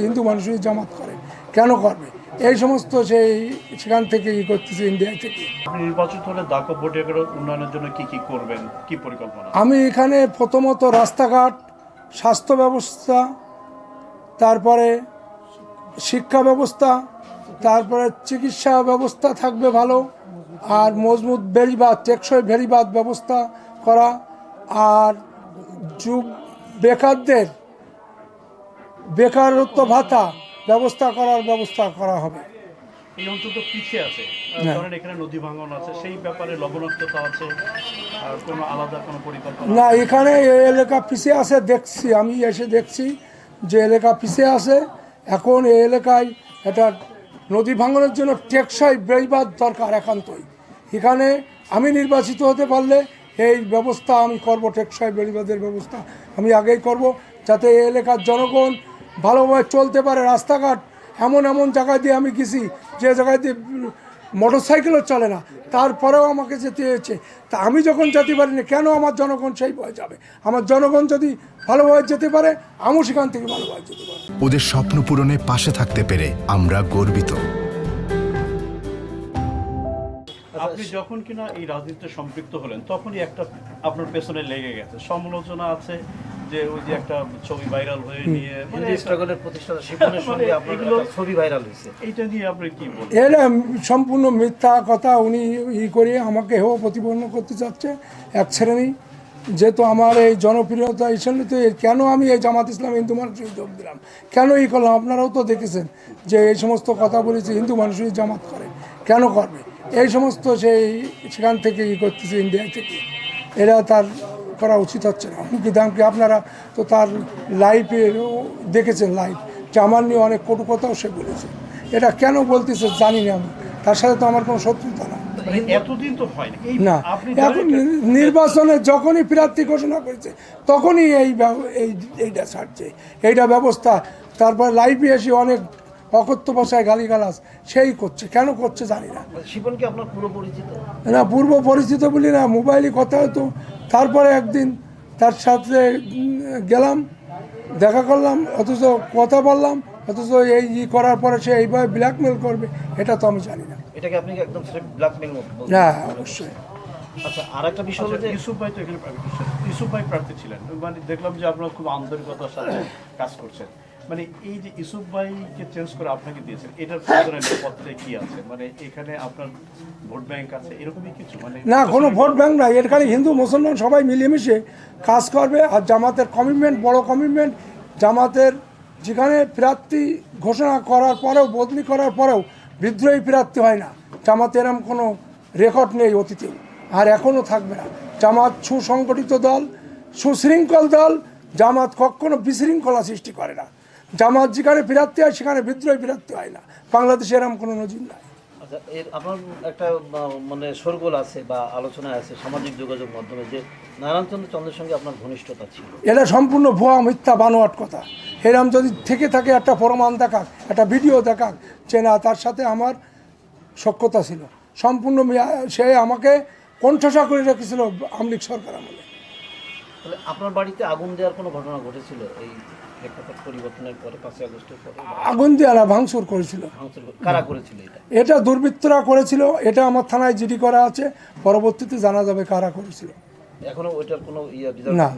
হিন্দু মানুষই জামাত করে, কেন করবে? এই সমস্ত সেখান থেকে করতেছে, ইন্ডিয়া থেকে। আপনি নির্বাচিত হলে দাকব ভোটের উন্নয়নের জন্য কি কি করবেন, কি পরিকল্পনা? আমি এখানে প্রথমত রাস্তাঘাট, স্বাস্থ্য ব্যবস্থা, তারপরে শিক্ষা ব্যবস্থা, তারপরে চিকিৎসা ব্যবস্থা থাকবে ভালো, আর মজবুত বেড়িবাঁধ, টেকসই বেড়িবাঁধ ব্যবস্থা করা, আর বেকারদের বেকারত্ব ভাতা ব্যবস্থা করা হবে। এই অঞ্চল তো পিছিয়ে আছে, ধরেন এখানে নদী ভাঙন আছে, সেই ব্যাপারে লবণাক্ততা আছে, আর কোনো আলাদা কোনো পরিকল্পনা না, এখানে এই এলাকা পিছিয়ে আছে, দেখছি, আমি এসে দেখছি যে এলাকা পিছিয়ে আছে। এখন এই এলাকায় একটা নদী ভাঙনের জন্য টেকসই বেড়িবাঁধ দরকার একান্তই। এখানে আমি নির্বাচিত হতে পারলে এই ব্যবস্থা আমি করব, টেকসই বেড়িবাঁধের ব্যবস্থা আমি আগেই করব, যাতে এই এলাকার জনগণ ভালোভাবে চলতে পারে। রাস্তাঘাট এমন এমন জায়গায় দিয়ে আমি গেছি যে জায়গায় দিয়ে মোটরসাইকেলও চলে না, তারপরেও আমাকে যেতে হয়েছে। তা আমি যখন যেতে পারিনি, কেন আমার জনগণ সেই ভয় যাবে? আমার জনগণ যদি ভালোভাবে যেতে পারে, আমিও সেখান থেকে ভালোভাবে যেতে পারি। ওদের স্বপ্ন পূরণে পাশে থাকতে পেরে আমরা গর্বিত। আপনি যখন কিনা এই রাজনীতিতে সম্পৃক্ত হলেন, তখনই একটা আপনার পেছনে লেগে গেছে, সমালোচনা আছে যে ওই যে একটা ছবি ভাইরাল হয়ে নিয়ে স্ট্রাগলের প্রতিষ্ঠাতা শিপনের সঙ্গে আপনার একটা ছবি ভাইরাল হয়েছে, এইটা নিয়ে আপনি কি বলবেন? এটা সম্পূর্ণ মিথ্যা কথা। উনি করে আমাকে হেও প্রতিপন্ন করতে চাচ্ছে এক শ্রেণী। যেহেতু আমার এই জনপ্রিয়তা এই তো কেন আমি এই জামাত ইসলাম হিন্দু মানুষই যোগ দিলাম, কেন করলাম? আপনারাও তো দেখেছেন যে এই সমস্ত কথা বলেছি, হিন্দু মানুষই জামাত করে, কেন করবে? এই সমস্ত সেখান থেকে করতেছে, ইন্ডিয়া থেকে। এরা তার করা উচিত হচ্ছে না। হুমকি দামকি আপনারা তো তার লাইভেও দেখেছেন, লাইভ যে আমার নিয়ে অনেক কটু কথাও সে বলেছে। এটা কেন বলতেছে জানি না, আমি তার সাথে তো আমার কোনো শত্রুতা না। এতদিন তো হয়নি না, এখন নির্বাচনে যখনই প্রার্থী ঘোষণা করেছে তখনই এইটা ছাড়ছে, এইটা ব্যবস্থা। তারপর লাইভে এসে অনেক অকথ্য ভাষায় গালিগালাজ সেই করছে, কেন করছে জানি না। শিপন কি আপনার পুরো পরিচিত? না, পূর্ব পরিচিত বলি না, মোবাইলে কথা হতো। তারপরে একদিন তার সাথে গেলাম, দেখা করলাম, অথচ কথা বললাম, অথচ এই করার পরে সে এইভাবে ব্ল্যাকমেল করবে, এটা তো আমি জানি না। এটাকে আপনি একদম ব্ল্যাকমেল বলছেন? হ্যাঁ, অবশ্যই। আচ্ছা, আর একটা বিষয় হলো যে ইউসুফ ভাই তো এখানে ইউসুফ ভাই প্রার্থী ছিলেন, মানে দেখলাম যে আপনারা খুব আন্তরিকতার সাথে কাজ করছেন। মানে এই যে ইউসুফ ভাইকে চেঞ্জ করে আপনাকে দিয়েছেন, এটার পিছনে নেপথ্যে কি আছে? মানে এখানে আপনার ভোট ব্যাংক আছে এরকমই কিছু? মানে না, কোনো ভোট ব্যাংক নাই, এর খালি হিন্দু মুসলমান সবাই মিলেমিশে কাজ করবে। আর জামাতের কমিটমেন্ট, বড় কমিটমেন্ট। জামাতের যেখানে প্রার্থী ঘোষণা করার পরেও, বদলি করার পরেও বিদ্রোহী প্রার্থী হয় না। জামাতে এরম কোনো রেকর্ড নেই অতীতে, আর এখনও থাকবে না। জামাত সুসংগঠিত দল, সুশৃঙ্খল দল। জামাত কখনো বিশৃঙ্খলা সৃষ্টি করে না। জামাত যেখানে প্রার্থী হয় সেখানে বিদ্রোহী প্রার্থী হয় না। বাংলাদেশে এরম কোনো নজির নাই। আচ্ছা, আপনার একটা মানে শোরগোল আছে বা আলোচনায় আছে সামাজিক যোগাযোগ মাধ্যমে যে নারায়ণচন্দ্র চন্দ্রের সঙ্গে আপনার ঘনিষ্ঠতা ছিল। এটা সম্পূর্ণ ভুয়া, মিথ্যা, বানোয়াট কথা। এরম যদি থেকে থাকে একটা প্রমাণ দেখাক, একটা ভিডিও দেখাক যে না, তার সাথে আমার সখ্যতা ছিল। সম্পূর্ণ সে আমাকে কণ্ঠসা করে রেখেছিল আওয়ামী লীগ সরকার আমলে। তাহলে আপনার বাড়িতে আগুন দেওয়ার কোনো ঘটনা ঘটেছিল এই প্রেক্ষাপট পরিবর্তনের পরে, 5ই আগস্টের পরে? আগুন দিয়ে না, ভাঙচুর করেছিল। কারা করেছিল এটা? এটা দুর্বৃত্তরা করেছিল। এটা আমার থানায় জিডি করা আছে, পরবর্তীতে জানা যাবে কারা করেছিল। এখনো ওইটার কোনো না।